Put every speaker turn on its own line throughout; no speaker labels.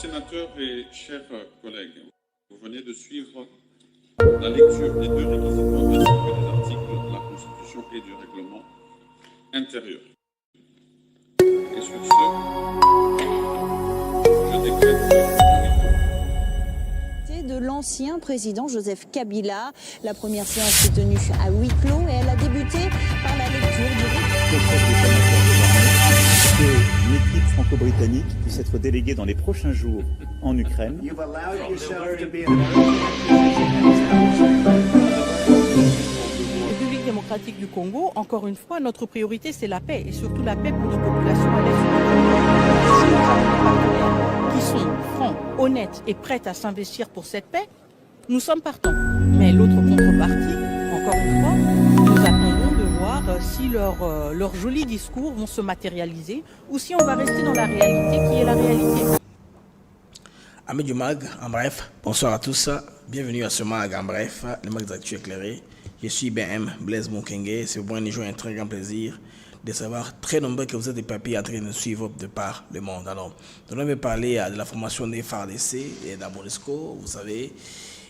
sénateurs et chers collègues, vous venez de suivre la lecture des deux réquisitoires ainsi que des articles de la Constitution et du règlement intérieur. Et sur ce, je décrète
de l'ancien président Joseph Kabila. La première séance s'est tenue à huis clos et elle a débuté par la lecture du
une équipe franco-britannique puisse être déléguée dans les prochains jours en Ukraine.
République démocratique du Congo, encore une fois, notre priorité c'est la paix et surtout la paix pour nos populations à l'est. Si nous avons des partenaires qui sont francs, honnêtes et prêts à s'investir pour cette paix, nous sommes partants. Mais l'autre contrepartie, encore une fois, nous attendons de voir si leurs jolis discours vont se matérialiser ou si on va rester dans la réalité qui est la réalité.
Amis du MAG, en bref, bonsoir à tous, bienvenue à ce MAG en bref, le MAG d'actu éclairé. Je suis BM Blaise Mokenge, c'est pour nous un très grand plaisir de savoir très nombreux que vous êtes des papiers en train de suivre de par le monde. Alors, nous avons parlé de la formation des FARDC et d'Abonesco, vous savez.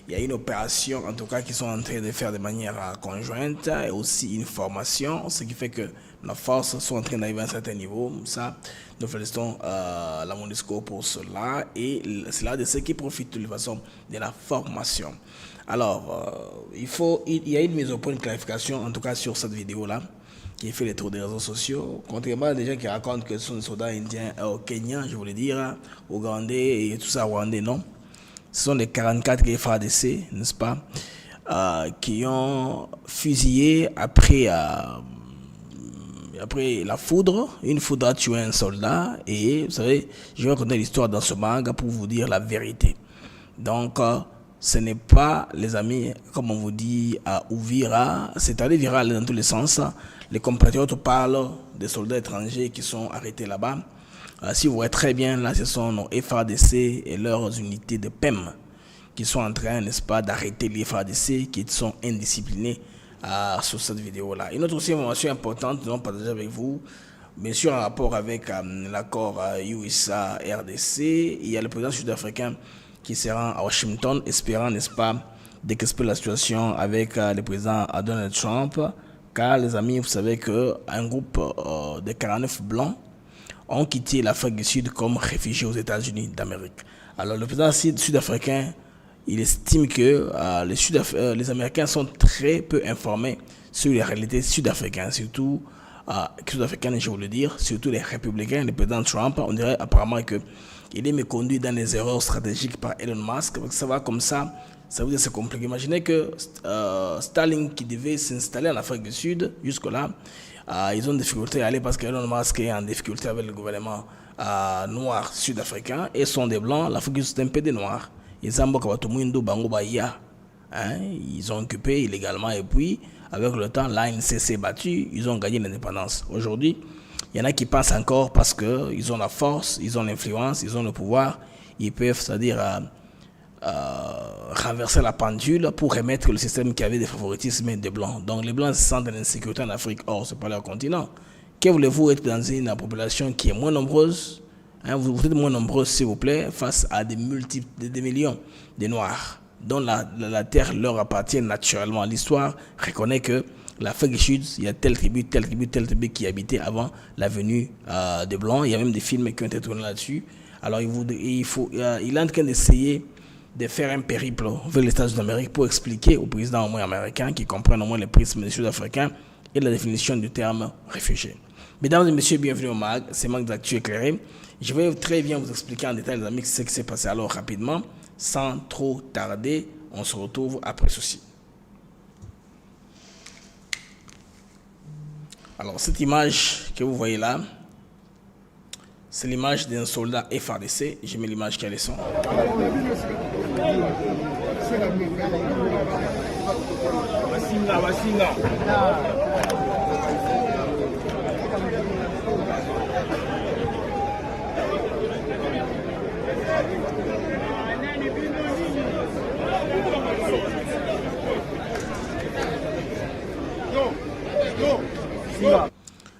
Il y a une opération, en tout cas, qu'ils sont en train de faire de manière conjointe et aussi une formation, ce qui fait que nos forces sont en train d'arriver à un certain niveau. Ça, nous félicitons la MONUSCO pour cela et c'est là de ceux qui profitent de toute façon de la formation. Alors, il y a une mise au point, une clarification, en tout cas sur cette vidéo-là, qui fait les tours des réseaux sociaux. Contrairement à des gens qui racontent que ce sont des soldats indiens au Kenya, je voulais dire, ougandais et tout ça, rwandais, non. Ce sont les 44 FARDC, n'est-ce pas, qui ont fusillé après la foudre. Une foudre a tué un soldat. Et vous savez, je vais raconter l'histoire dans ce manga pour vous dire la vérité. Donc, ce n'est pas, les amis, comme on vous dit à Ouvira, c'est allé viral dans tous les sens. Les compatriotes parlent des soldats étrangers qui sont arrêtés là-bas. Si vous voyez très bien, là, ce sont nos FARDC et leurs unités de PEM qui sont en train, n'est-ce pas, d'arrêter les FARDC qui sont indisciplinés sur cette vidéo-là. Une autre aussi information importante que nous allons partager avec vous, bien sûr en rapport avec l'accord USA-RDC, il y a le président sud-africain qui se rend à Washington, espérant, n'est-ce pas, d'expliquer la situation avec le président Donald Trump, car les amis, vous savez qu'un groupe de 49 blancs ont quitté l'Afrique du Sud comme réfugiés aux États-Unis d'Amérique. Alors le président sud-africain, il estime que les Américains sont très peu informés sur les réalités sud-africaines, surtout sud-africaines, je veux le dire, surtout les républicains. Le président Trump, on dirait apparemment qu'il est méconduit dans les erreurs stratégiques par Elon Musk, parce que ça va comme ça veut dire que c'est compliqué. Imaginez que Starlink qui devait s'installer en Afrique du Sud, jusque-là, ils ont des difficultés à aller parce qu'Elon Musk est en difficulté avec le gouvernement noir sud-africain et sont des blancs. L'Afrique du Sud est un peu des noirs. Ils ont occupé illégalement et puis avec le temps l'ANC s'est battu, ils ont gagné l'indépendance. Aujourd'hui, il y en a qui pensent encore parce qu'ils ont la force, ils ont l'influence, ils ont le pouvoir, ils peuvent, c'est-à-dire renverser la pendule pour remettre le système qui avait des favoritismes des blancs. Donc les blancs se sentent en insécurité en Afrique. Or, ce n'est pas leur continent. Que voulez-vous être dans une population qui est moins nombreuse, vous êtes moins nombreux, s'il vous plaît, face à des millions de noirs dont la terre leur appartient naturellement. L'histoire reconnaît que l'Afrique du Sud, il y a telle tribu qui habitait avant la venue des blancs. Il y a même des films qui ont été tournés là-dessus. Alors il est en train d'essayer de faire un périple vers les États-Unis d'Amérique pour expliquer au président au moins américain qui comprenne au moins les prismes des Sud-Africains et la définition du terme réfugié. Mesdames et messieurs, bienvenue au MAG, c'est MAG d'actu éclairé. Je vais très bien vous expliquer en détail, les amis, ce qui s'est passé. Alors rapidement, sans trop tarder, on se retrouve après ceci. Alors cette image que vous voyez là, c'est l'image d'un soldat FARDC. Je mets l'image qui a les sons.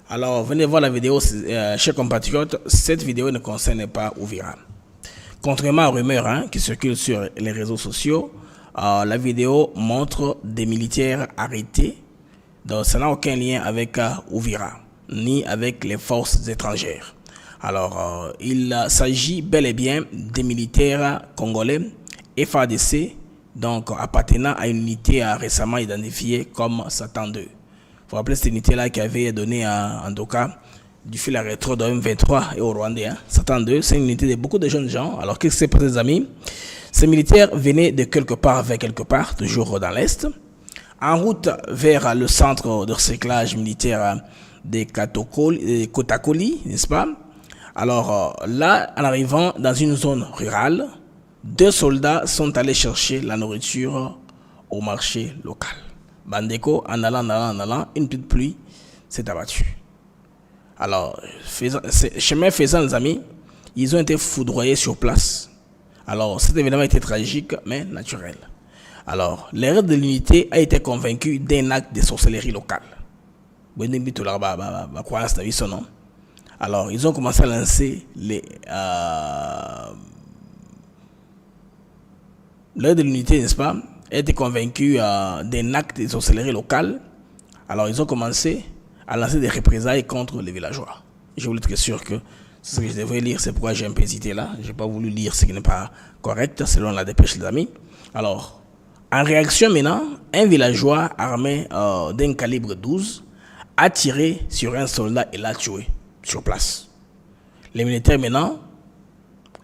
Alors, venez voir la vidéo, chers compatriotes. Cette vidéo ne concerne pas Ouvira. Contrairement aux rumeurs qui circulent sur les réseaux sociaux, la vidéo montre des militaires arrêtés. Donc ça n'a aucun lien avec Uvira, ni avec les forces étrangères. Alors, il s'agit bel et bien des militaires congolais FARDC, donc appartenant à une unité récemment identifiée comme Satan 2. Il faut rappeler cette unité-là qui avait donné, en tout cas, du fil à rétro de M23 et au Rwandais. Satan 2, c'est une unité de beaucoup de jeunes gens. Alors, qu'est-ce qui s'est passé, les amis? Ces militaires venaient de quelque part vers quelque part, toujours dans l'Est, en route vers le centre de recyclage militaire des Kotakoli, n'est-ce pas? Alors là, en arrivant dans une zone rurale, 2 soldats sont allés chercher la nourriture au marché local. Bandeko, en allant, une petite pluie s'est abattue. Alors, chemin faisant, les amis, ils ont été foudroyés sur place. Alors, cet événement était tragique, mais naturel. Alors, l'erreur de l'unité a été convaincu d'un acte de sorcellerie locale. Alors, ils ont commencé à lancer l'heure de l'unité, n'est-ce pas, a été convaincu d'un acte de sorcellerie locale. Alors, ils ont commencé à lancer des représailles contre les villageois. Je voulais être sûr que c'est ce que je devrais lire, c'est pourquoi j'ai un peu hésité là. Je n'ai pas voulu lire ce qui n'est pas correct, selon la dépêche des amis. Alors, en réaction maintenant, un villageois armé d'un calibre 12 a tiré sur un soldat et l'a tué sur place. Les militaires maintenant,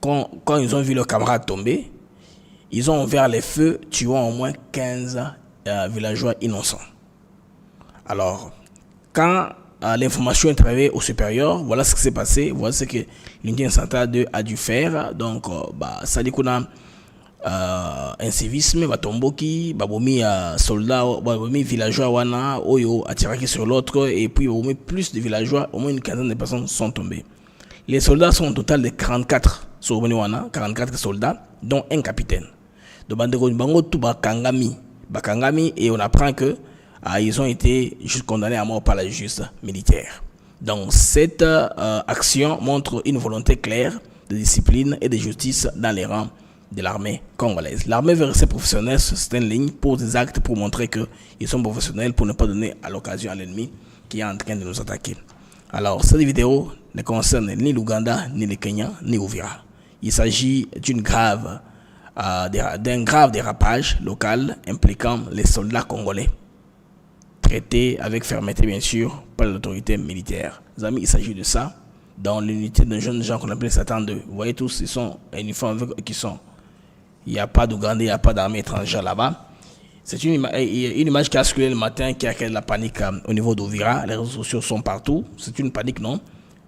quand ils ont vu leur camarade tomber, ils ont ouvert les feux, tuant au moins 15 villageois innocents. Alors, quand l'information est arrivée au supérieur, voilà ce qui s'est passé, voilà ce que l'unité centrale 2 a dû faire. Donc, ça dit qu'on a un civisme, batomboki, babomi soldats, babomi villageois wana, oyo a tiré sur l'autre, et puis babomi plus de villageois, au moins une quinzaine de personnes sont tombées. Les soldats sont au total de 44 sur wana, 44 soldats, dont un capitaine. Donc, bango tout bakangami, et on apprend que ils ont été juste condamnés à mort par la justice militaire. Donc, cette action montre une volonté claire de discipline et de justice dans les rangs de l'armée congolaise. L'armée veut rester professionnelle sur certaines lignes, pose des actes pour montrer qu'ils sont professionnels, pour ne pas donner à l'occasion à l'ennemi qui est en train de nous attaquer. Alors, cette vidéo ne concerne ni l'Ouganda, ni le Kenya, ni Uvira. Il s'agit d'un grave dérapage local impliquant les soldats congolais, traités avec fermeté bien sûr par l'autorité militaire. Les amis, il s'agit de ça dans l'unité de jeunes gens qu'on appelle Satan 2. Vous voyez tous, ils sont uniformes avec qui sont. Il n'y a pas d'Ougandais, il n'y a pas d'armée étrangère là-bas. C'est une image qui a circulé le matin, qui a créé de la panique au niveau d'Uvira. Les réseaux sociaux sont partout. C'est une panique, non?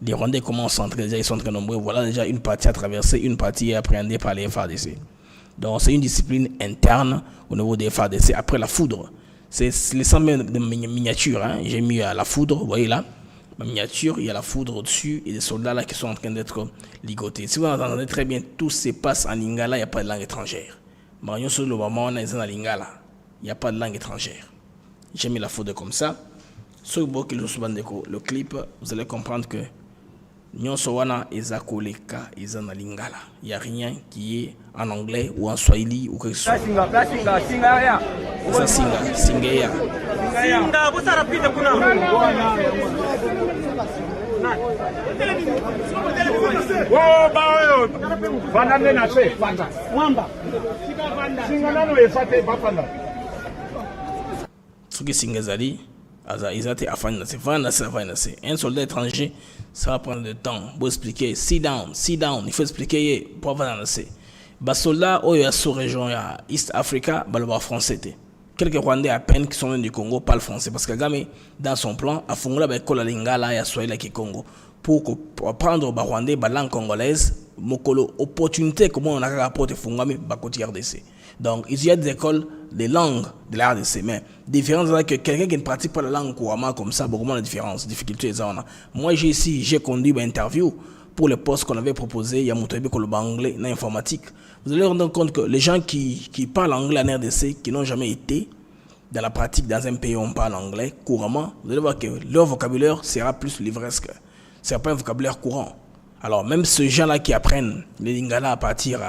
Les Rwandais commencent à entrer, déjà ils sont très nombreux. Voilà déjà une partie à traverser, une partie est appréhendée par les FARDC. Donc c'est une discipline interne au niveau des FARDC. Après la foudre, c'est les 100 000 de miniatures. J'ai mis la foudre, vous voyez là, ma miniature, il y a la foudre au-dessus et des soldats là qui sont en train d'être ligotés. Si vous entendez très bien, tout se passe en lingala, il n'y a pas de langue étrangère. Mais sur le moment, on est en lingala, il n'y a pas de langue étrangère. J'ai mis la foudre comme ça. Sur le clip, vous allez comprendre que nyonso wana eza koleka eza na lingala. Il n'y a rien qui est en anglais ou en swahili ou quelque chose. Ça singa, singeya. Singa, vous ça rapide kuna. Oh ba bana mena se fanda. Mwamba. Singa nano efate bapanda. Suki singezali. Ils ont été affaires. Un soldat étranger, ça va prendre du temps pour expliquer. Sit down, il faut expliquer pour avoir dans les soldats qui sont sous région East Africa, ils parlent français. Quelques Rwandais à peine qui sont venus du Congo parlent français parce que Kagame, dans son plan, a fondé la lingala et a soigné le Congo pour apprendre les Rwandais la langue congolaise. Mokolo opportunité comment on a rapporté Fungami bakoti RDC. Donc il y a des écoles de langue de la RDC, mais différence là que quelqu'un qui ne pratique pas la langue couramment comme ça, beaucoup de différences, difficultés ça on a. Moi j'ai conduit une interview pour le poste qu'on avait proposé, il y a mon travail le anglais dans l'informatique. Vous allez vous rendre compte que les gens qui parlent anglais en RDC, qui n'ont jamais été dans la pratique dans un pays où on parle anglais couramment, vous allez voir que leur vocabulaire sera plus livresque. C'est pas un vocabulaire courant. Alors, même ces gens-là qui apprennent les Lingala à partir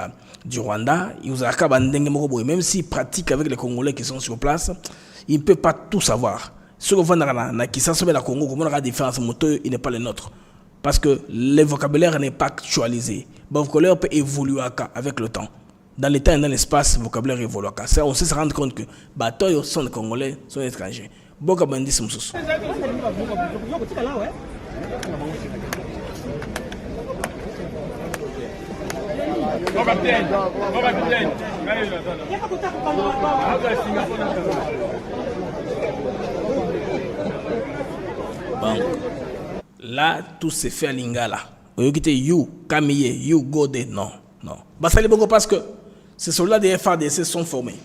du Rwanda, même s'ils pratiquent avec les Congolais qui sont sur place, ils ne peuvent pas tout savoir. Ce qu'on voit dans la Congo, comment la différence moteur, il n'est pas le nôtre. Parce que le vocabulaire n'est pas actualisé. Le vocabulaire peut évoluer avec le temps. Dans le temps et dans l'espace, le vocabulaire évolue. On sait se rendre compte que les sont des Congolais, sont des étrangers. Bon. Là, tout se fait à Lingala. You, Kamiye, you, Gode, non. Parce que ces soldats des FARDC sont formés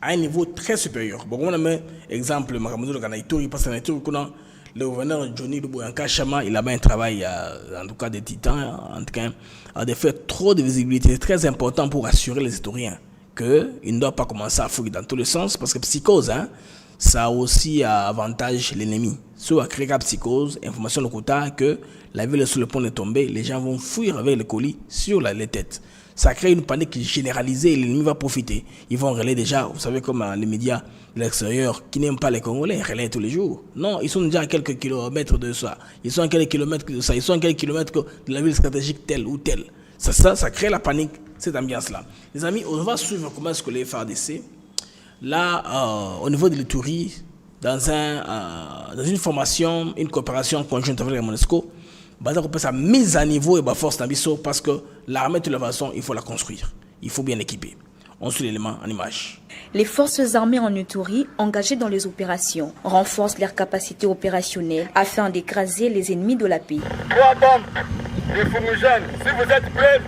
à un niveau très supérieur. Bon, on a mis exemple, parce que le gouverneur Johnny Luboyanka-Chama, il a un travail, en tout cas des titans, en tout cas, a fait trop de visibilité. C'est très important pour assurer les historiens qu'ils ne doivent pas commencer à fouiller dans tous les sens, parce que psychose, ça a aussi avantage l'ennemi. Soit à créer la psychose, information de quota que la ville est sur le point de tomber, les gens vont fuir avec les colis sur les têtes. Ça crée une panique généralisée et l'ennemi va profiter. Ils vont relayer déjà, vous savez, comme les médias de l'extérieur qui n'aiment pas les Congolais, relaient tous les jours. Non, ils sont déjà à quelques kilomètres de ça. Ils sont à quelques kilomètres de ça. Ils sont à quelques kilomètres de la ville stratégique telle ou telle. Ça crée la panique, cette ambiance-là. Les amis, on va suivre comment est-ce que les FARDC, là, au niveau de l'Ituri, dans une formation, une coopération conjointe avec la MONUSCO, sa mise à niveau et force d'ambition parce que l'armée de toute façon, il faut la construire. Il faut bien l'équiper. On suit l'élément en image.
Les forces armées en Ituri, engagées dans les opérations, renforcent leurs capacités opérationnelles afin d'écraser les ennemis de la paix.
3 bombes, les fumigènes, si vous êtes prêts,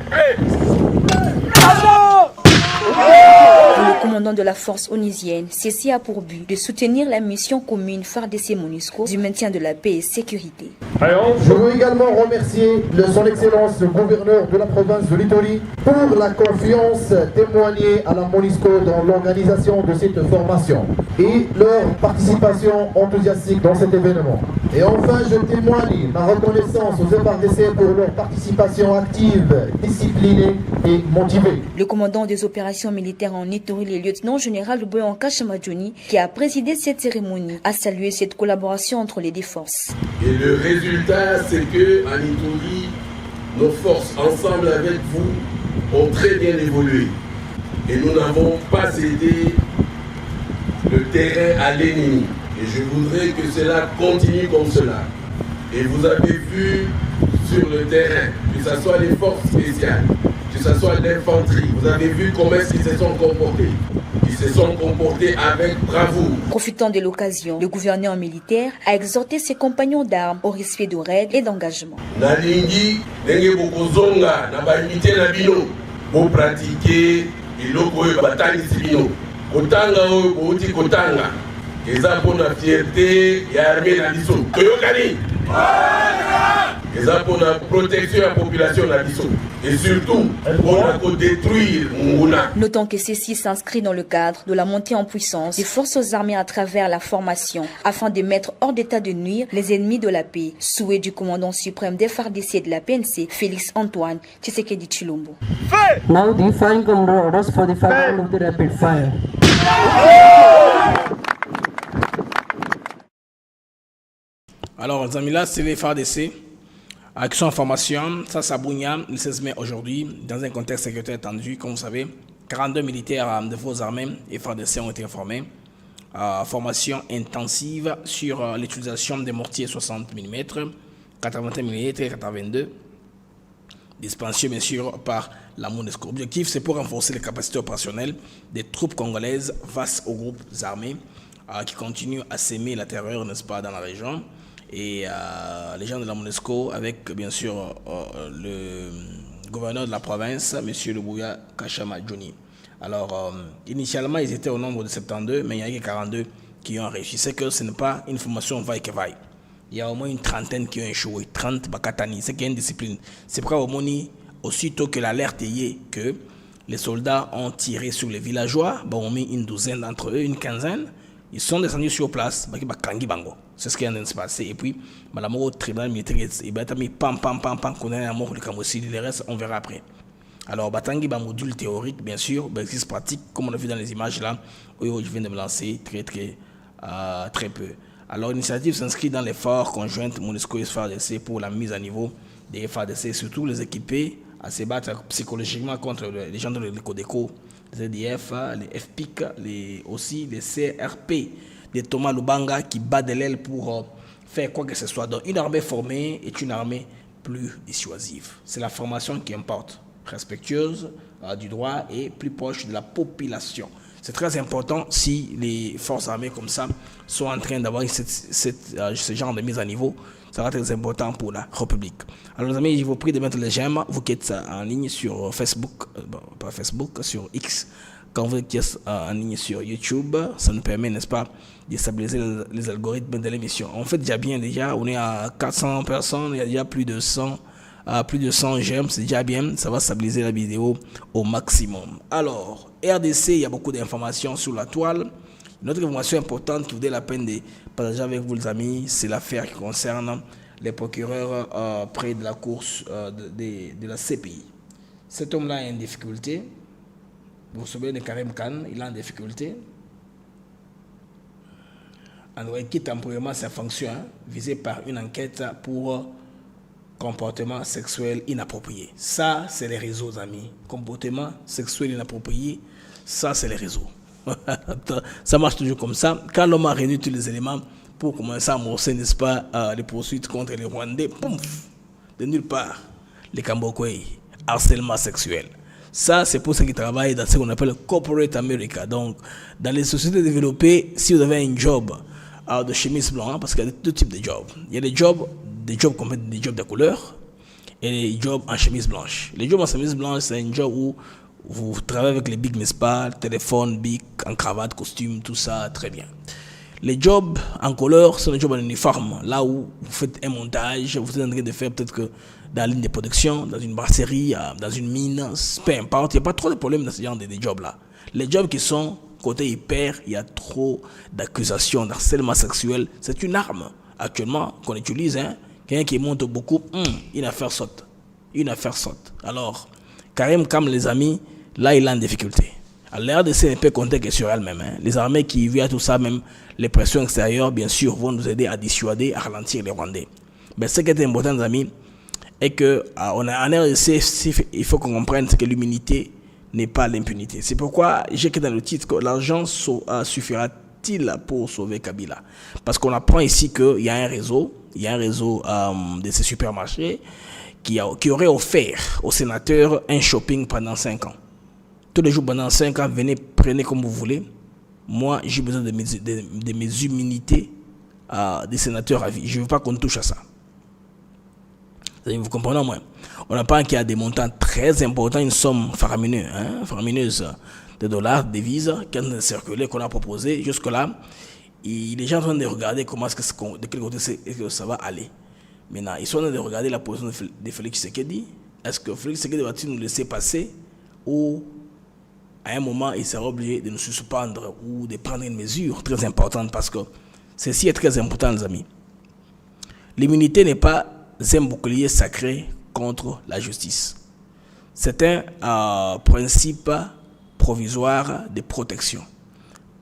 Le commandant de la force onusienne, ceci a pour but de soutenir la mission commune FARDC-MONUSCO du maintien de la paix et sécurité.
Je veux également remercier son Excellence le gouverneur de la province de l'Ituri pour la confiance témoignée à la MONUSCO dans l'organisation de cette formation et leur participation enthousiastique dans cet événement. Et enfin, je témoigne ma reconnaissance aux FARDC pour leur participation active, disciplinée et motivée.
Le commandant des opérations militaires en Ituri, le lieutenant-général Luboyanka-Chama, qui a présidé cette cérémonie, a salué cette collaboration entre les deux forces.
Et le résultat, c'est que en Ituri, nos forces, ensemble avec vous, ont très bien évolué. Et nous n'avons pas cédé le terrain à l'ennemi. Et je voudrais que cela continue comme cela. Et vous avez vu sur le terrain, que ce soit les forces spéciales, que ce soit l'infanterie, vous avez vu comment ils se sont comportés. Ils se sont comportés avec bravoure.
Profitant de l'occasion, le gouverneur militaire a exhorté ses compagnons d'armes au respect de règles et d'engagement.
Nalingi, nenge bokozonga, na baimité na bino, bo pratiquer iloko oyo batangisi bino. Kotanga oyo bouti kotanga. Eza pour la fierté ya armée na biso. Toyokani. Eza pour la protection de la population na biso. Et surtout, on a détruire Munguna.
Notons que ceci s'inscrit dans le cadre de la montée en puissance des forces armées à travers la formation, afin de mettre hors d'état de nuire les ennemis de la paix. Souhait du commandant suprême des FARDC de la PNC, Félix Antoine Tshisekedi Tshilombo.
Now the flying commandos for the fire of the rapid fire.
Alors, les amis, là, c'est les FARDC. Action en formation, ça Bounia, le 16 mai aujourd'hui, dans un contexte sécuritaire tendu, comme vous savez, 42 militaires de forces armées et FARDC ont été formés. Formation intensive sur l'utilisation des mortiers 60 mm, 81 mm et 82, dispensés bien sûr par la MONUSCO. L'objectif, c'est pour renforcer les capacités opérationnelles des troupes congolaises face aux groupes armés qui continuent à s'aimer la terreur, n'est-ce pas, dans la région. Et les gens de la MONUSCO, avec bien sûr le gouverneur de la province, M. Luboyanka-Chama. Alors, initialement, ils étaient au nombre de 72, mais il y a eu 42 qui ont réussi. C'est que ce n'est pas une formation vaille-que-vaille. Il y a au moins une trentaine qui ont échoué, 30 bakatani, c'est qu'il y a une discipline. C'est pourquoi au Moni, aussitôt que l'alerte est que les soldats ont tiré sur les villageois, on a mis une douzaine d'entre eux, une quinzaine, Ils sont descendus sur place, c'est ce qui est en train de se passer. Et puis, au tribunal militaire, il va être mis pam, condamné à mort le Kamossi. Le reste, on verra après. Alors, Batangi, module théorique, bien sûr, exercice pratique, comme on a vu dans les images là, où je viens de me lancer très peu. Alors, l'initiative s'inscrit dans l'effort conjoint MONUSCO et FARDC pour la mise à niveau des FARDC, surtout les équipés à se battre psychologiquement contre les gens de l'ECODECO, les EDF, les FPIC, aussi les CRP, des Thomas Lubanga qui bat de l'aile pour faire quoi que ce soit. Donc, une armée formée est une armée plus dissuasive. C'est la formation qui importe, respectueuse du droit et plus proche de la population. C'est très important si les forces armées comme ça sont en train d'avoir ce genre de mise à niveau. Ça va être très important pour la République. Alors les amis, je vous prie de mettre les j'aime. Vous qui êtes en ligne sur Facebook, pas Facebook, sur X. Quand vous êtes en ligne sur YouTube, ça nous permet, n'est-ce pas, de stabiliser les algorithmes de l'émission. On fait déjà, on est à 400 personnes, il y a déjà plus de 100 j'aime, c'est déjà bien, ça va stabiliser la vidéo au maximum. Alors, RDC, il y a beaucoup d'informations sur la toile. Une autre information importante qui vaut la peine de partager avec vous les amis, c'est l'affaire qui concerne les procureurs près de la course de la CPI. Cet homme-là est en difficulté. Vous vous souvenez de Karim Khan, il est en difficulté. Il quitte temporairement sa fonction visée par une enquête pour comportement sexuel inapproprié. Ça, c'est les réseaux, amis. Comportement sexuel inapproprié, ça, c'est les réseaux. Ça marche toujours comme ça. Quand l'homme a réuni tous les éléments pour commencer à amorcer, n'est-ce pas, les poursuites contre les Rwandais, pouf, de nulle part, les Kambokoï, harcèlement sexuel. Ça, c'est pour ceux qui travaillent dans ce qu'on appelle le Corporate America. Donc, dans les sociétés développées, si vous avez un job de chemise blanche, parce qu'il y a deux types de jobs. Il y a des jobs comme des jobs de couleur et les jobs en chemise blanche. Les jobs en chemise blanche, c'est un job où vous travaillez avec les bigs, n'est-ce pas, téléphone, big, en cravate, costume, tout ça, très bien. Les jobs en couleur sont les jobs en uniforme, là où vous faites un montage, vous êtes en train de faire peut-être que dans la ligne de production, dans une brasserie, dans une mine, peu importe, il n'y a pas trop de problèmes dans ce genre de jobs-là. Les jobs qui sont côté hyper, il y a trop d'accusations d'harcèlement sexuel, c'est une arme actuellement qu'on utilise, quelqu'un qui monte beaucoup, une affaire saute. Alors, Karim Kam, les amis, là, il est en difficulté. Alors, l'RDC ne peut compter que sur elle-même. Les armées qui vivent à tout ça, même les pressions extérieures, bien sûr, vont nous aider à dissuader, à ralentir les Rwandais. Mais ce qui est important, les amis, est que en RDC, il faut qu'on comprenne que l'immunité n'est pas l'impunité. C'est pourquoi j'ai écrit dans le titre que l'argent suffira-t-il pour sauver Kabila. Parce qu'on apprend ici qu'il y a un réseau, de ces supermarchés qui aurait offert aux sénateurs un shopping pendant 5 ans. Tous les jours pendant 5 ans, venez, prenez comme vous voulez. Moi, j'ai besoin de mes immunités des sénateurs à vie. Je ne veux pas qu'on touche à ça. Vous comprenez, moi? On apprend qu'il y a des montants très importants, une somme faramineuse de dollars, de devises, qui ont circulé, qu'on a proposé. Jusque-là, les gens sont en train de regarder de quel côté ça va aller. Maintenant, ils sont en train de regarder la position de Félix Tshisekedi. Est-ce que Félix Tshisekedi va-t-il nous laisser passer ou à un moment, il sera obligé de nous suspendre ou de prendre une mesure très importante parce que ceci est très important, les amis. L'immunité n'est pas un bouclier sacré contre la justice. C'est un principe provisoire de protection.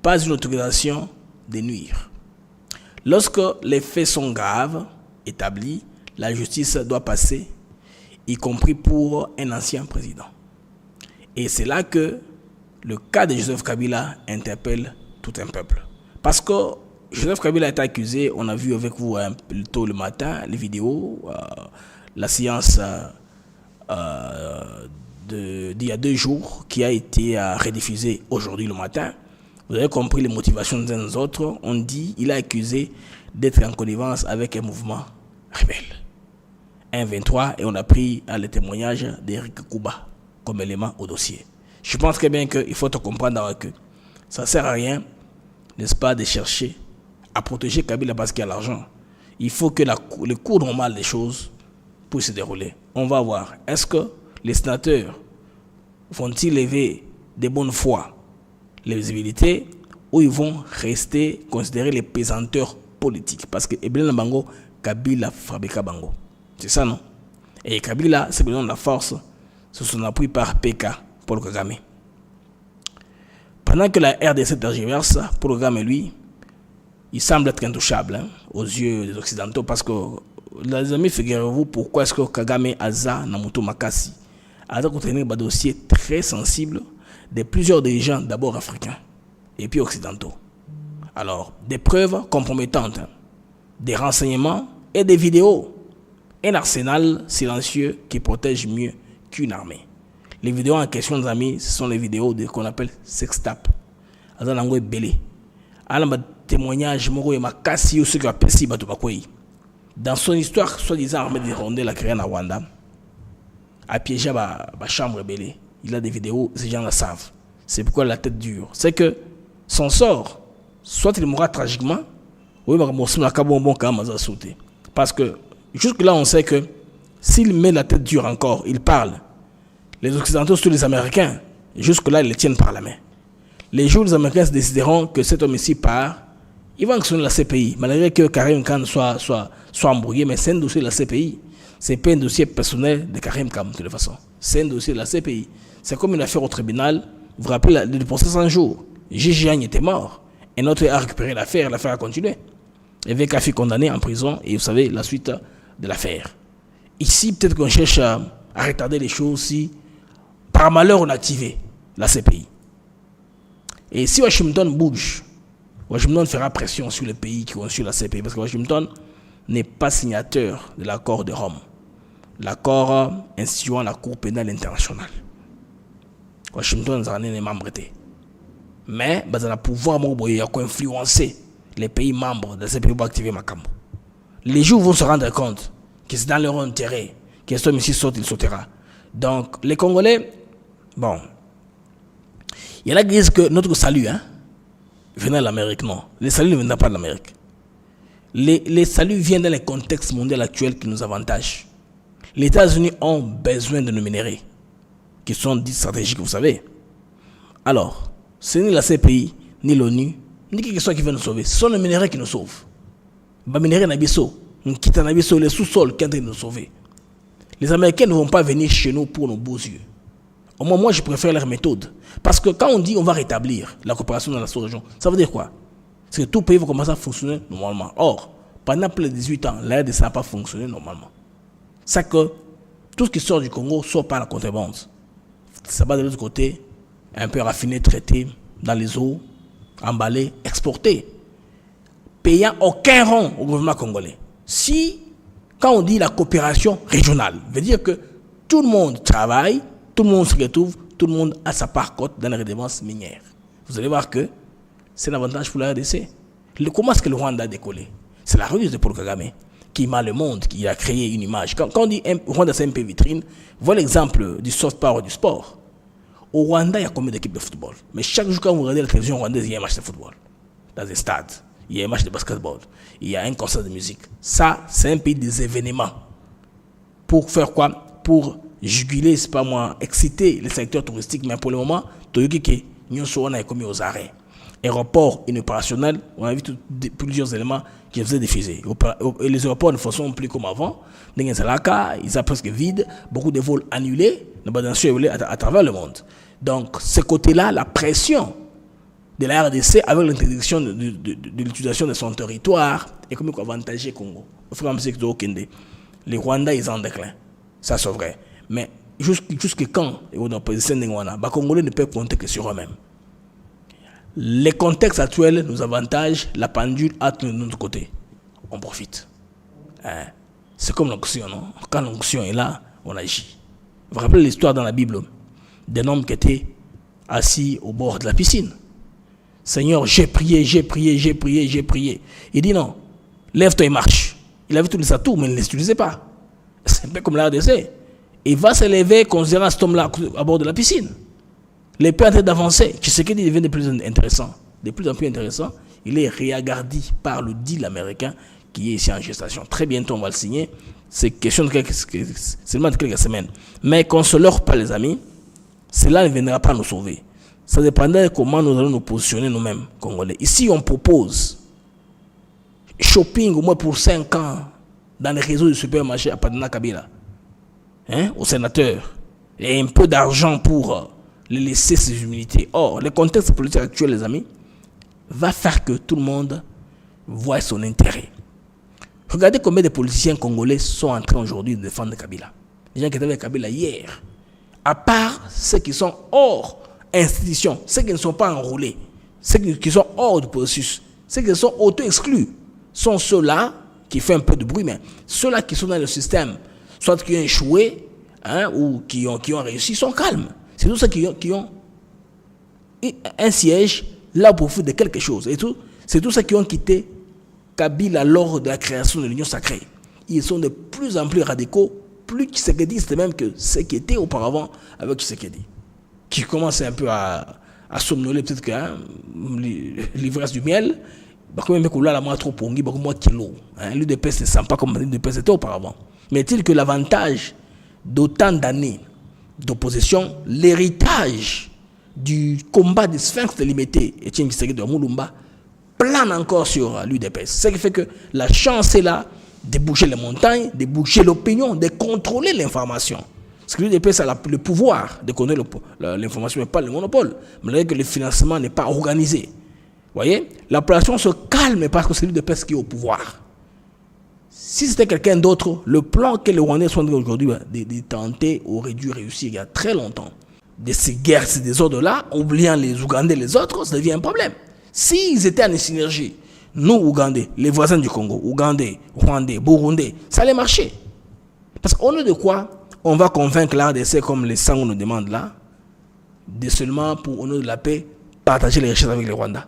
Pas une autorisation de nuire. Lorsque les faits sont graves, établis, la justice doit passer, y compris pour un ancien président. Et c'est là que le cas de Joseph Kabila interpelle tout un peuple. Parce que Joseph Kabila a été accusé, on a vu avec vous plus tôt le matin, les vidéos, la séance d'il y a 2 jours qui a été rediffusée aujourd'hui le matin. Vous avez compris les motivations des uns des autres. On dit qu'il est accusé d'être en connivence avec un mouvement rebelle. 1-23 et on a pris le témoignage d'Eric Kouba comme élément au dossier. Je pense très bien qu'il faut te comprendre que ça ne sert à rien, n'est-ce pas, de chercher à protéger Kabila parce qu'il y a l'argent. Il faut que le cours normal des choses puisse se dérouler. On va voir. Est-ce que les sénateurs vont-ils lever de bonne foi les visibilités où ils vont rester considérés les pesanteurs politiques. Parce que Ebele Bango, Kabila fabrica Bango. C'est ça, non? Et Kabila, c'est besoin de la force, sous son appui par PK, Paul Kagame. Pendant que la RDC tergiverse, Paul Kagame, lui, il semble être intouchable aux yeux des Occidentaux, parce que, les amis, figurez-vous pourquoi est-ce que Kagame Aza Namuto Makasi a contenir un dossier très sensible de plusieurs dirigeants, d'abord africains et puis occidentaux. Alors, des preuves compromettantes, des renseignements et des vidéos. Un arsenal silencieux qui protège mieux qu'une armée. Les vidéos en question, les amis, ce sont les vidéos qu'on appelle sextape. Azanango est belé. Alamba témoignage, moko et makasi ou ce que appelle si batubakoyi. Dans son histoire, soi-disant armée des rondelles a créé en Rwanda, a piégé ma chambre belée. Il a des vidéos, ces gens la savent. C'est pourquoi la tête dure. C'est que son sort, soit il mourra tragiquement, ou il va sauter. Parce que jusque-là, on sait que s'il met la tête dure encore, il parle. Les Occidentaux, surtout les Américains, jusque-là, ils le tiennent par la main. Les jours où les Américains se décideront que cet homme ici part, ils vont actionner la CPI. Malgré que Karim Khan soit embrouillé, mais c'est un dossier de la CPI. Ce n'est pas un dossier personnel de Karim Khan, de toute façon. C'est un dossier de la CPI. C'est comme une affaire au tribunal. Vous vous rappelez le procès 100 jours. Gigi Agne était mort. Un autre a récupéré l'affaire a continué. Évêque a fait condamné en prison et vous savez la suite de l'affaire. Ici, peut-être qu'on cherche à retarder les choses si, par malheur, on a activé la CPI. Et si Washington bouge, Washington fera pression sur les pays qui ont su la CPI parce que Washington n'est pas signateur de l'accord de Rome, l'accord instituant la Cour pénale internationale. Washington n'est membre. Mais il a pouvoir influencer les pays membres de ces pays pour activer Makambo. Les jours vont se rendre compte que c'est dans leur intérêt que cet homme ici saute, il sautera. Donc, les Congolais, bon, il y en a qui disent que notre salut venait de l'Amérique. Non, les saluts ne viennent pas de l'Amérique. Les saluts viennent dans le contexte mondial actuel qui nous avantage. Les États-Unis ont besoin de nos minéraux, qui sont dits stratégiques, vous savez. Alors, ce n'est ni la CPI, ni l'ONU, ni quelque chose qui vient nous sauver. Ce sont les minéraux qui nous sauvent. Les minéraux Nabiso, les sous-sols qui viennent nous sauver. Les Américains ne vont pas venir chez nous pour nos beaux yeux. Au moins, moi, je préfère leur méthode. Parce que quand on dit on va rétablir la coopération dans la sous-région, ça veut dire quoi? C'est que tout pays va commencer à fonctionner normalement. Or, pendant plus de 18 ans, la RDC n'a pas fonctionné normalement. C'est que tout ce qui sort du Congo sort par la contrebande. Ça va de l'autre côté, un peu raffiné, traité dans les eaux, emballé, exporté, payant aucun rond au gouvernement congolais. Si, quand on dit la coopération régionale, veut dire que tout le monde travaille, tout le monde se retrouve, tout le monde a sa part cote dans les redevances minières. Vous allez voir que c'est un avantage pour la RDC. Comment est-ce que le Rwanda a décollé? C'est la ruse de Paul Kagame qui m'a le monde, qui a créé une image. Quand on dit Rwanda c'est un peu vitrine, voilà l'exemple du soft power du sport. Au Rwanda, il y a combien d'équipes de football? Mais chaque jour quand vous regardez la télévision rwandaise, il y a un match de football. Dans un stade, il y a un match de basketball, il y a un concert de musique. Ça, c'est un pays des événements. Pour faire quoi? Pour juguler, c'est pas moi, exciter les secteurs touristiques, mais pour le moment, on a commis aux arrêts. Aéroport inopérationnel, on a vu plusieurs éléments qui faisaient des fusées. Et les aéroports ne fonctionnent plus comme avant. Ils sont presque vides, beaucoup de vols annulés à travers le monde. Donc, ce côté-là, la pression de la RDC avec l'interdiction de l'utilisation de son territoire est comme avantager Congo. Au fur et à mesure que les Rwandais, ils sont en déclin. Ça, c'est vrai. Mais jusqu'à quand ils vont dans la position de Rwanda, les Congolais ne peuvent compter que sur eux-mêmes. Les contextes actuels nous avantagent, la pendule a de notre côté. On profite. C'est comme l'onction, non? Quand l'onction est là, on agit. Vous vous rappelez l'histoire dans la Bible d'un homme qui était assis au bord de la piscine. Seigneur, j'ai prié. Il dit non, lève-toi et marche. Il avait tous les atouts, mais il ne les utilisait pas. C'est un peu comme la RDC. Il va se lever, considérant cet homme-là à bord de la piscine. Les pays en train d'avancer. Tu sais qu'il devient de plus en plus intéressant. Il est réagardé par le deal américain qui est ici en gestation. Très bientôt, on va le signer. C'est question de seulement de quelques semaines. Mais qu'on ne se leurre pas, les amis, cela ne viendra pas nous sauver. Ça dépendait de comment nous allons nous positionner nous-mêmes, Congolais. Ici, on propose shopping au moins pour 5 ans dans les réseaux de supermarchés à Padana Kabila, au sénateur, et un peu d'argent pour les laisser ses humilités. Or, le contexte politique actuel, les amis, va faire que tout le monde voit son intérêt. Regardez combien de politiciens congolais sont en train aujourd'hui de défendre Kabila. Les gens qui étaient avec Kabila hier, à part ceux qui sont hors institution, ceux qui ne sont pas enrôlés, ceux qui sont hors du processus, ceux qui sont auto-exclus, sont ceux-là qui font un peu de bruit, mais ceux-là qui sont dans le système, soit qui ont échoué, ou qui ont réussi, sont calmes. C'est tous ceux qui ont un siège là au profit de quelque chose. Et tout, c'est tous ceux qui ont quitté Kabila lors de la création de l'Union sacrée. Ils sont de plus en plus radicaux, plus Tshisekedi, c'était même que ceux qui étaient auparavant avec Tshisekedi, qui commençaient un peu à somnoler, peut-être que l'ivresse du miel, comme même que là, la moi trop pongi, beaucoup moins kilo. L'UDPS ne sent pas comme l'UDPS était auparavant. Mais est-il que l'avantage d'autant d'années d'opposition, l'héritage du combat des sphinx de Limité, Etienne Tshisekedi de Moulumba, plane encore sur l'UDPS. Ce qui fait que la chance est là de bouger les montagnes, de bouger l'opinion, de contrôler l'information. Parce que l'UDPS a le pouvoir de contrôler l'information, mais pas le monopole. Malgré que le financement n'est pas organisé. Vous voyez, la population se calme parce que c'est l'UDPS qui est au pouvoir. Si c'était quelqu'un d'autre, le plan que les Rwandais sont aujourd'hui de tenter aurait dû réussir il y a très longtemps. De ces guerres, ces désordres-là, oubliant les Ougandais et les autres, ça devient un problème. S'ils étaient en synergie, nous, Ougandais, les voisins du Congo, Ougandais, Rwandais, Burundais, ça allait marcher. Parce qu'au nom de quoi on va convaincre l'ARDC, comme les sangs nous demandent là, de seulement, pour au nom de la paix, partager les richesses avec les Rwandais.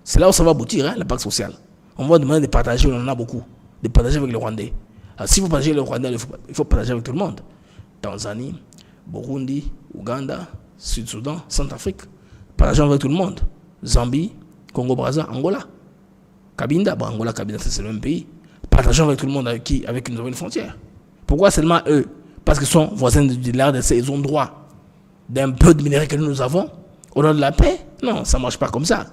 C'est là où ça va aboutir, la pacte sociale. On va demander de partager, on en a beaucoup, de partager avec les Rwandais. Alors, si vous partagez les Rwandais, il faut partager avec tout le monde. Tanzanie, Burundi, Ouganda, Sud-Soudan, Centrafrique. Partageons avec tout le monde. Zambie, Congo-Brazza, Angola. Cabinda, Angola, Cabinda, c'est le même pays. Partageons avec tout le monde avec une nouvelle frontière. Pourquoi seulement eux? Parce qu'ils sont voisins de l'ARDC, ils ont droit d'un peu de minerais que nous avons au nom de la paix. Non, ça ne marche pas comme ça.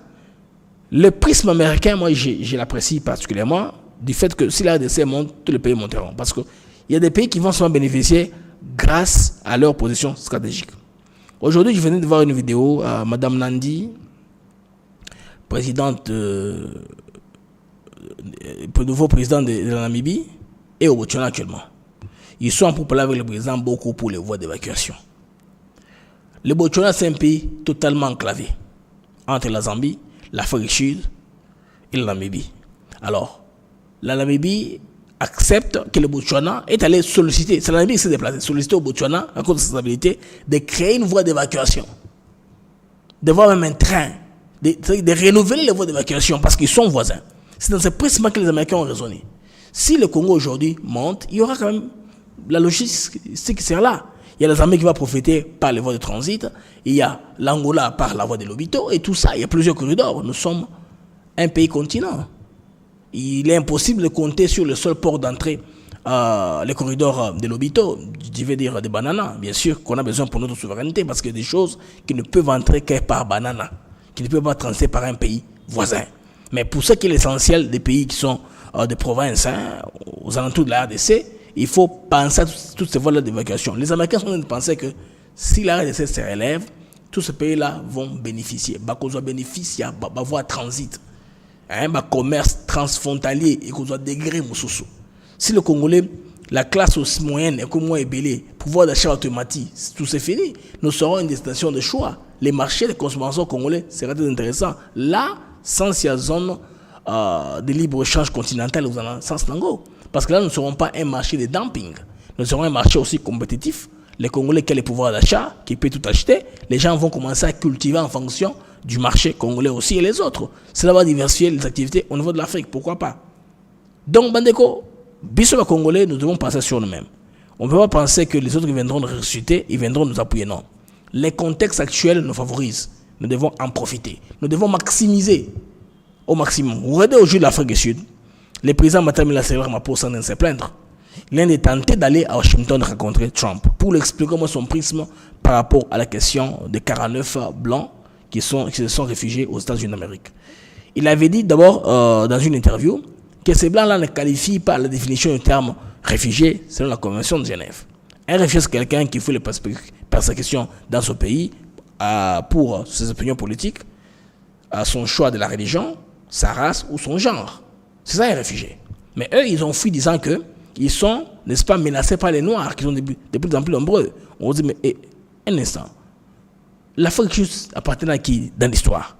Le prisme américain, moi, je l'apprécie particulièrement du fait que si l'ARDC monte, tous les pays monteront. Parce qu'il y a des pays qui vont souvent bénéficier grâce à leur position stratégique. Aujourd'hui, je venais de voir une vidéo à Mme Nandi, présidente, nouveau président de la Namibie et au Botswana actuellement. Ils sont pour parler avec le président beaucoup pour les voies d'évacuation. Le Botswana, c'est un pays totalement enclavé entre la Zambie, l'Afrique du Sud et la Namibie. Alors, la Namibie accepte que le Botswana est allé solliciter, c'est la Namibie qui s'est déplacée, solliciter au Botswana, à cause de sa stabilité, de créer une voie d'évacuation. De voir même un train, de renouveler les voies d'évacuation parce qu'ils sont voisins. C'est dans ce prisme que les Américains ont raisonné. Si le Congo aujourd'hui monte, il y aura quand même la logistique qui sert là. Il y a la Zambie qui va profiter par les voies de transit, il y a l'Angola par la voie de Lobito, et tout ça, il y a plusieurs corridors. Nous sommes un pays continent. Il est impossible de compter sur le seul port d'entrée, les corridors de Lobito, je veux dire des bananas, bien sûr, qu'on a besoin pour notre souveraineté, parce qu'il y a des choses qui ne peuvent entrer que par banana, qui ne peuvent pas transiter par un pays voisin. Mais pour ce qui est l'essentiel des pays qui sont des provinces, aux alentours de la RDC, il faut penser à toutes ces voies d'évacuation. Les Américains sont en train de penser que si la RDC se relève, tous ces pays-là vont bénéficier. Qu'on soit bénéficier, voie transit, commerce transfrontalier et qu'on soit degré moussoussou. Si le Congolais, la classe moyenne est comme moi ébélée, pouvoir d'achat automatique, tout c'est fini. Nous serons une destination de choix. Les marchés de consommation congolais seraient très intéressants. Là, sans cette zone de libre-échange continental aux sens Nango. Parce que là, nous ne serons pas un marché de dumping. Nous serons un marché aussi compétitif. Les Congolais qui ont le pouvoir d'achat, qui peuvent tout acheter, les gens vont commencer à cultiver en fonction du marché congolais aussi et les autres. Cela va diversifier les activités au niveau de l'Afrique. Pourquoi pas? Donc, Bandeko, bisous les Congolais, nous devons penser sur nous-mêmes. On ne peut pas penser que les autres viendront nous ressusciter, ils viendront nous appuyer. Non. Les contextes actuels nous favorisent. Nous devons en profiter. Nous devons maximiser au maximum. Vous regardez aujourd'hui l'Afrique du Sud. Le président Matamila Cyril Ramaphosa ne se plaindre. Il a tenté d'aller à Washington rencontrer Trump pour lui expliquer comment son prisme par rapport à la question des 49 blancs qui se sont réfugiés aux États-Unis d'Amérique. Il avait dit d'abord dans une interview que ces blancs-là ne qualifient pas la définition du terme réfugié selon la Convention de Genève. Un réfugié, c'est quelqu'un qui fait les persécutions dans son pays pour ses opinions politiques, son choix de la religion, sa race ou son genre. C'est ça un réfugié. Mais eux, ils ont fui disant qu'ils sont, n'est-ce pas, menacés par les Noirs, qui sont de plus en plus nombreux. On se dit, mais un instant, l'Afrique juste appartient à qui dans l'histoire?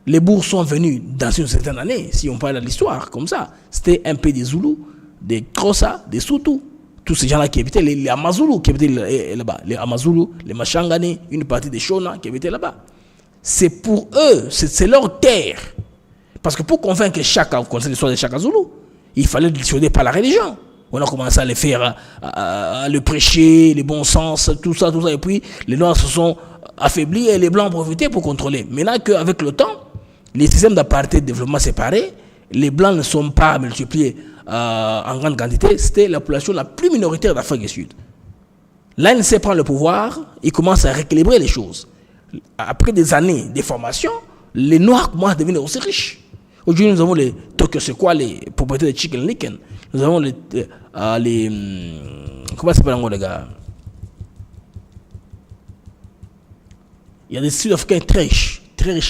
Les Boers sont venus dans une certaine année, si on parle de l'histoire, comme ça. C'était un peu des Zoulous, des Xhosa, des Sotho. Tous ces gens-là qui habitaient, les Amazulu qui habitaient là-bas, les Amazulu, les Machangane, une partie des Shona qui habitaient là-bas. C'est pour eux, c'est leur terre. Parce que pour convaincre Chaka, vous connaissez l'histoire de Chaka Zulu, il fallait le dissuader par la religion. On a commencé à les faire, à le prêcher, les bons sens, tout ça, et puis les Noirs se sont affaiblis et les Blancs ont profité pour contrôler. Maintenant qu'avec le temps, les systèmes d'apartheid, développement séparés, les Blancs ne sont pas multipliés en grande quantité, c'était la population la plus minoritaire d'Afrique du Sud. L'ANC prend le pouvoir, il commence à rééquilibrer les choses. Après des années de formation, les Noirs commencent à devenir aussi riches. Aujourd'hui, nous avons les Tokyo Sequoia, les propriétaires de Chicken Licken. Nous avons les comment ça s'appelle encore les gars? Il y a des Sud-Africains très riches,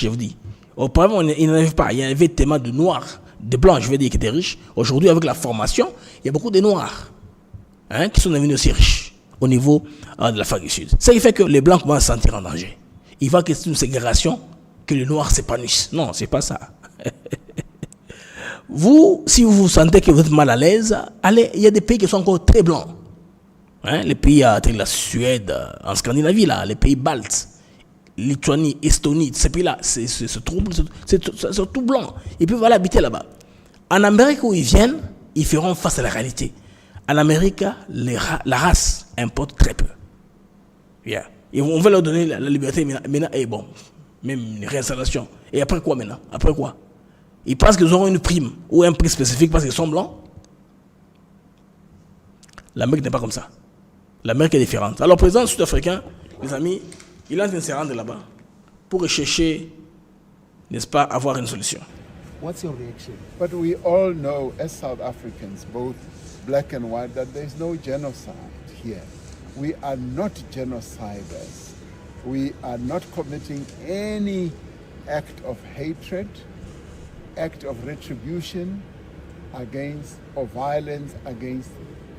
je vous dis. Auparavant, il n'y en avait pas. Il y avait tellement de Noirs, de Blancs, je veux dire, qui étaient riches. Aujourd'hui, avec la formation, il y a beaucoup de Noirs qui sont devenus aussi riches au niveau de l'Afrique du Sud. Ce qui fait que les Blancs commencent à se sentir en danger. Ils voient que c'est une ségrégation, que les Noirs s'épanouissent. Non, c'est pas ça. Vous, si vous vous sentez que vous êtes mal à l'aise, allez, il y a des pays qui sont encore très blancs. Les pays tels la Suède, en Scandinavie, là, les pays baltes, Lituanie, Estonie, ces pays-là, c'est tout blanc. Ils peuvent aller habiter là-bas. En Amérique où ils viennent, ils feront face à la réalité. En Amérique, la race importe très peu. Yeah. Et on va leur donner la liberté maintenant, et bon, même une réinstallation. Et après quoi maintenant? Après quoi? Ils pensent qu'ils auront une prime ou un prix spécifique parce qu'ils sont blancs. L'Amérique n'est pas comme ça. L'Amérique est différente. Alors, le président sud-africain, les amis, il a de se rendre là-bas pour rechercher, n'est-ce pas, avoir une solution.
What's your reaction?
But we all know, as South Africans, both black and white, that there's no genocide here. We are not genociders. We are not committing any act of hatred, act of retribution against or violence against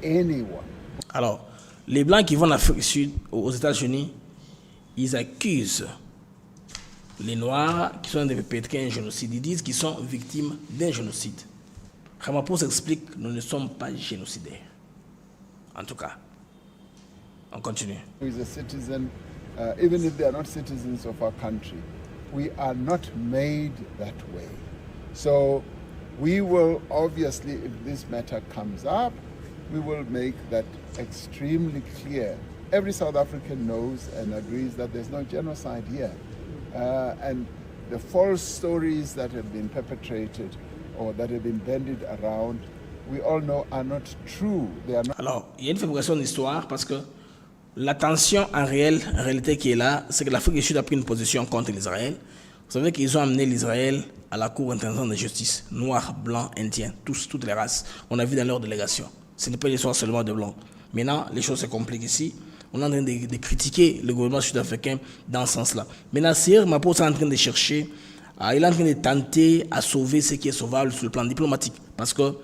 anyone.
Alors, les Blancs qui vont en Afrique du Sud, aux États-Unis, ils accusent les Noirs qui sont des perpétrés un génocide. Ils disent qu'ils sont victimes d'un génocide. Ramaphosa explique, nous ne sommes pas génocidaires. En tout cas, on continue.
Who is a citizen, even if they are not citizens of our country, we are not made that way. So we will obviously, if this matter comes up, we will make that extremely clear. Every South African knows and agrees that there's no genocide here. And the false stories that have been perpetrated or that have been bandied around, we all know are not true. They are not.
Alors, il y a une fabrication d'histoire parce que la tension en réalité qui est là, c'est que l'Afrique du Sud a pris une position contre l'Israël. Vous savez qu'ils ont amené l'Israël à la Cour internationale de justice. Noirs, blancs, indiens, toutes les races. On a vu dans leur délégation. Ce n'est pas l'histoire seulement de blancs. Maintenant, les choses se compliquent ici. On est en train de critiquer le gouvernement sud-africain dans ce sens-là. Maintenant, Cyril Ramaphosa est en train de chercher, il est en train de tenter à sauver ce qui est sauvable sur le plan diplomatique. Parce que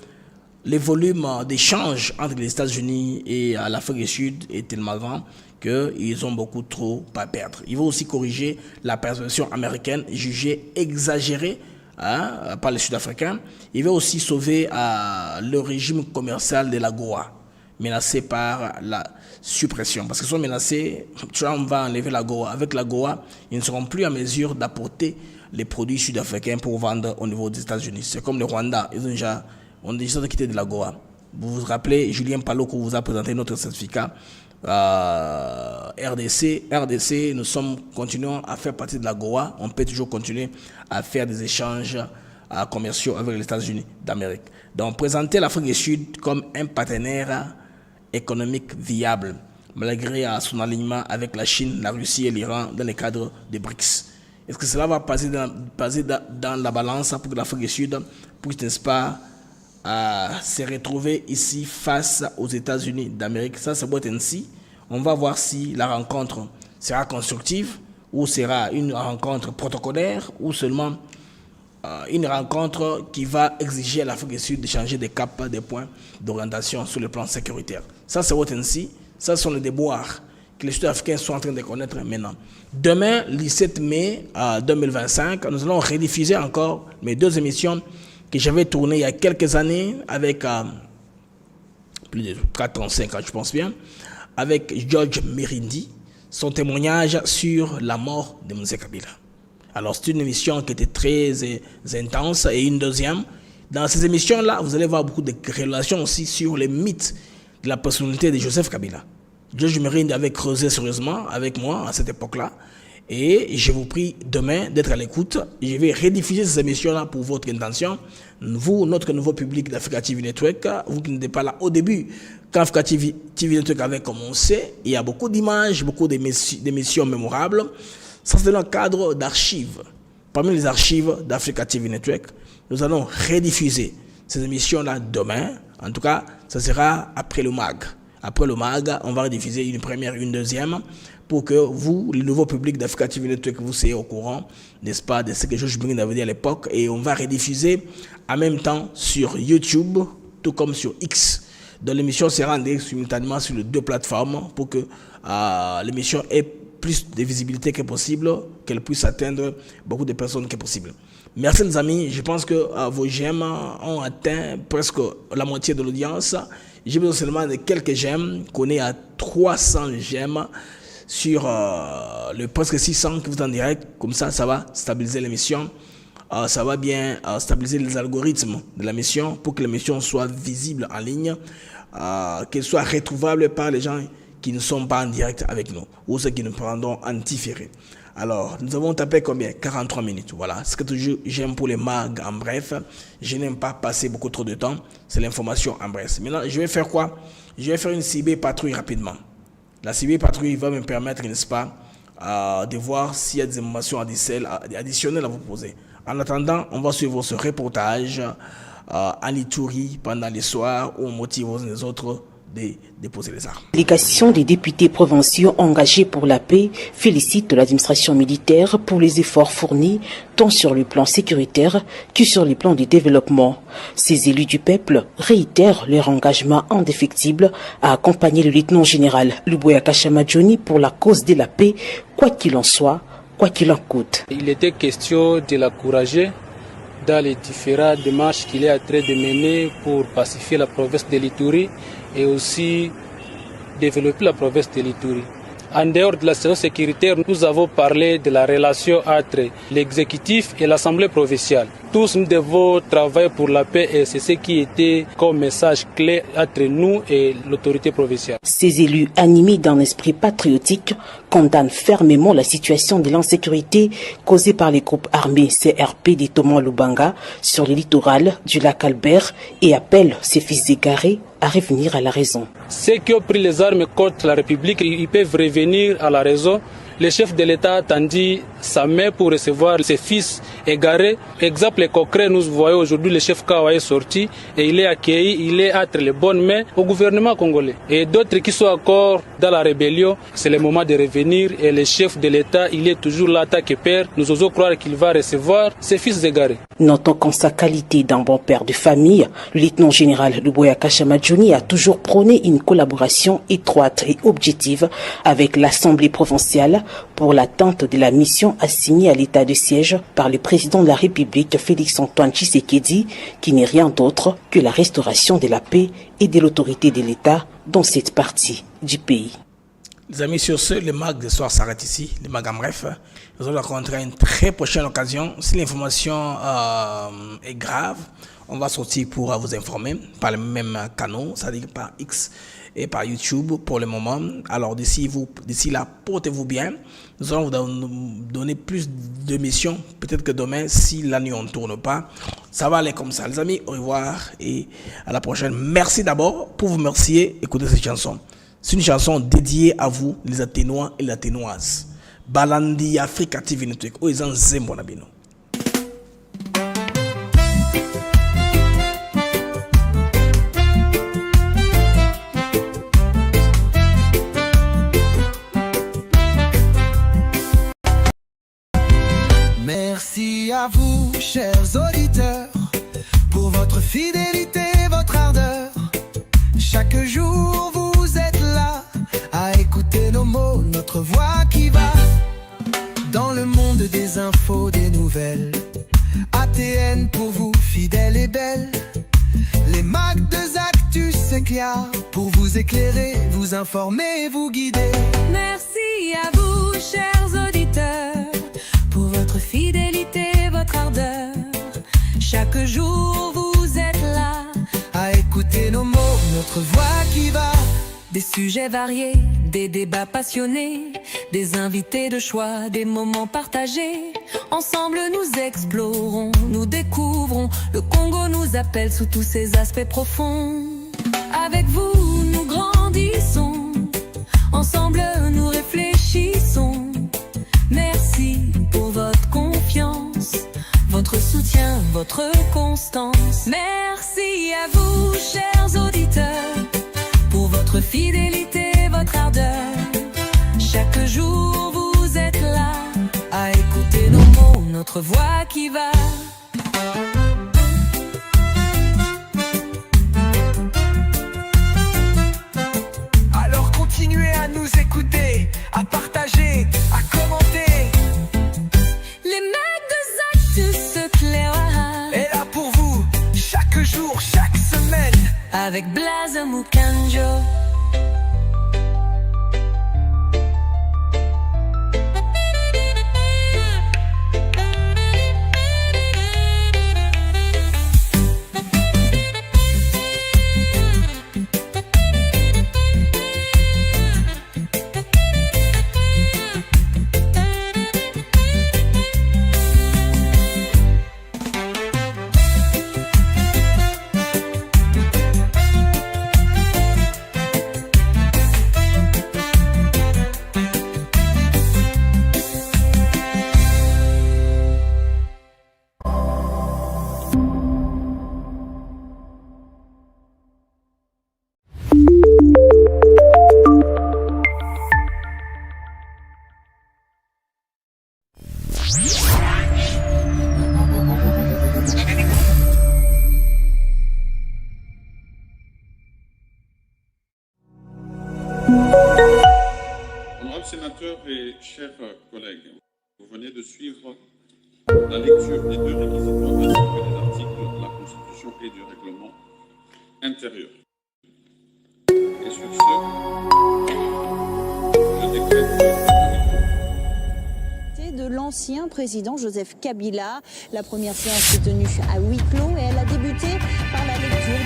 les volumes d'échanges entre les États-Unis et l'Afrique du Sud est tellement grand qu'ils ont beaucoup trop à perdre. Il va aussi corriger la perception américaine jugée exagérée par les Sud-Africains. Il va aussi sauver le régime commercial de l'AGOA, menacé par la suppression. Parce qu'ils sont menacés, Trump va enlever l'AGOA. Avec l'AGOA, ils ne seront plus en mesure d'apporter les produits sud-africains pour vendre au niveau des États-Unis. C'est comme le Rwanda, on a déjà quitté de l'AGOA. Vous vous rappelez, Julien Paluku vous a présenté notre certificat RDC, nous continuons à faire partie de l'AGOA. On peut toujours continuer à faire des échanges commerciaux avec les États-Unis d'Amérique. Donc, présenter l'Afrique du Sud comme un partenaire économique viable. malgré son alignement avec la Chine, la Russie et l'Iran dans le cadre des BRICS. Est-ce que cela va passer dans la balance pour que l'Afrique du Sud puisse, n'est-ce pas, se retrouver ici face aux États-Unis d'Amérique? Ça va être ainsi. On va voir si la rencontre sera constructive ou sera une rencontre protocolaire ou seulement une rencontre qui va exiger à l'Afrique du Sud de changer de cap, des points d'orientation sur le plan sécuritaire. Ça va être ainsi. Ça sont les déboires que les Sud-Africains sont en train de connaître maintenant. Demain, le 17 mai 2025, nous allons rediffuser encore mes 2 émissions que j'avais tournées il y a quelques années avec plus de 4 ans, 5 ans, je pense bien, avec George Merindi, son témoignage sur la mort de Mzee Kabila. Alors, c'est une émission qui était très intense et une deuxième. Dans ces émissions-là, vous allez voir beaucoup de relations aussi sur les mythes de la personnalité de Joseph Kabila. George Merindi avait creusé sérieusement avec moi à cette époque-là. Et je vous prie demain d'être à l'écoute. Je vais rediffuser ces émissions-là pour votre intention. Vous, notre nouveau public d'Africa TV Network, vous qui n'étiez pas là au début, quand Africa TV Network avait commencé, il y a beaucoup d'images, beaucoup d'émissions mémorables. Ça, c'est dans le cadre d'archives. Parmi les archives d'Africa TV Network, nous allons rediffuser ces émissions-là demain. En tout cas, ça sera après le MAG. Après le MAG, on va rediffuser une première, une deuxième, pour que vous, le nouveau public d'Africa TV Network, vous soyez au courant, n'est-ce pas, de ce que George Merindi avait dit à l'époque. Et on va rediffuser en même temps sur YouTube, tout comme sur X. Donc l'émission sera en direct simultanément sur les 2 plateformes pour que l'émission ait plus de visibilité que possible, qu'elle puisse atteindre beaucoup de personnes que possible. Merci les amis, je pense que vos j'aime ont atteint presque la moitié de l'audience. J'ai besoin seulement de quelques j'aime, qu'on est à 300 j'aime sur le presque 600 que vous êtes en direct. Comme ça, ça va stabiliser l'émission. Ça va bien stabiliser les algorithmes de la mission pour que l'émission soit visible en ligne, qu'elle soit retrouvable par les gens qui ne sont pas en direct avec nous ou ceux qui nous prendront en différé. Alors, nous avons tapé combien? 43 minutes. Voilà. Ce que toujours j'aime pour les mags en bref. Je n'aime pas passer beaucoup trop de temps. C'est l'information en bref. Maintenant, je vais faire quoi? Je vais faire une CB patrouille rapidement. La CB patrouille va me permettre, n'est-ce pas, de voir s'il y a des informations additionnelles à vous poser. En attendant, on va suivre ce reportage en Ituri pendant les soirs où on motive les autres de déposer les armes.
La délégation des députés provinciaux engagés pour la paix félicite l'administration militaire pour les efforts fournis tant sur le plan sécuritaire que sur le plan du développement. Ces élus du peuple réitèrent leur engagement indéfectible à accompagner le lieutenant-général Luboya Kashama Johnny pour la cause de la paix, quoi qu'il en soit, quoi qu'il en coûte.
Il était question de l'encourager dans les différentes démarches qu'il est en train de mener pour pacifier la province de l'Ituri et aussi développer la province de l'Ituri. En dehors de la séance sécuritaire, nous avons parlé de la relation entre l'exécutif et l'Assemblée provinciale. Tous nous devons travailler pour la paix et c'est ce qui était comme message clé entre nous et l'autorité provinciale.
Ces élus animés d'un esprit patriotique condamnent fermement la situation de l'insécurité causée par les groupes armés CRP de Thomas Lubanga sur le littoral du lac Albert et appellent ses fils égarés à revenir à la raison.
Ceux qui ont pris les armes contre la République, ils peuvent revenir à la raison. Le chef de l'État a tendu sa main pour recevoir ses fils égarés. Exemple concret, nous voyons aujourd'hui le chef Kawa est sorti et il est accueilli, il est entre les bonnes mains au gouvernement congolais. Et d'autres qui sont encore dans la rébellion, c'est le moment de revenir et le chef de l'État, il est toujours là, tant que père. Nous osons croire qu'il va recevoir ses fils égarés.
Notons qu'en sa qualité d'un bon père de famille, le lieutenant-général Luboya Kashama Johnny a toujours prôné une collaboration étroite et objective avec l'Assemblée provinciale pour l'atteinte de la mission assignée à l'état de siège par le président de la République Félix-Antoine Tshisekedi, qui n'est rien d'autre que la restauration de la paix et de l'autorité de l'État dans cette partie du pays.
Les amis, sur ce, le MAG de soir s'arrête ici, le MAG en bref. Nous allons rencontrer à une très prochaine occasion. Si l'information est grave, on va sortir pour vous informer par les mêmes canaux, c'est-à-dire par X et par YouTube pour le moment. Alors d'ici là, portez-vous bien. Nous allons vous donner plus d'émissions. Peut-être que demain, si la nuit on ne tourne pas, ça va aller comme ça. Les amis, au revoir et à la prochaine. Merci d'abord. Pour vous remercier, écoutez cette chanson. C'est une chanson dédiée à vous, les Athénois et les Athénoises. Balandi Africa TV Network. Oh, ils ont zémo na bino.
Merci à vous, chers auditeurs, pour votre fidélité, votre ardeur. Chaque jour, vous êtes là à écouter nos mots, notre voix qui va dans le monde des infos, des nouvelles. ATN pour vous, fidèle et belle. Les Mac de Actus s'éclairent pour vous éclairer, vous informer, vous guider.
Merci à vous, chers auditeurs, pour votre fidélité, votre ardeur. Chaque jour, vous êtes là
à écouter nos mots, notre voix qui va.
Des sujets variés, des débats passionnés, des invités de choix, des moments partagés. Ensemble nous explorons, nous découvrons. Le Congo nous appelle sous tous ses aspects profonds. Avec vous nous grandissons, ensemble nous réfléchissons. Merci pour votre confiance, votre soutien, votre constance. Merci à vous, chers auditeurs, pour votre fidélité, votre ardeur. Chaque jour vous êtes là à écouter nos mots, notre voix qui va.
Alors continuez à nous écouter, à partager, à commenter.
Les Mac de Actus s'éclairent
est là pour vous, chaque jour, chaque semaine.
Avec Blaise Mukanjo.
Honorables sénateurs et chers collègues, vous venez de suivre la lecture des deux réquisitoires ainsi que des articles de la Constitution et du règlement intérieur. Et sur ce, je décrète
de l'ancien président Joseph Kabila. La première séance s'est tenue à huis clos et elle a débuté par la lecture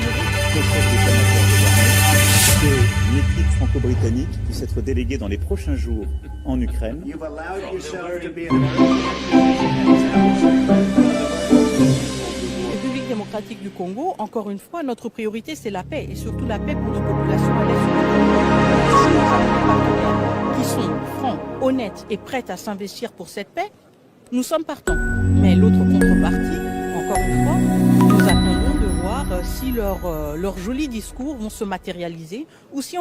une équipe franco-britannique puisse être déléguée dans les prochains jours en Ukraine.
République démocratique du Congo, encore une fois, notre priorité c'est la paix et surtout la paix pour nos populations à l'est du Congo. Qui sont francs, honnêtes et prêts à s'investir pour cette paix, nous sommes partants. Mais l'autre contrepartie, encore une fois, nous attendons de voir si leurs jolis discours vont se matérialiser ou si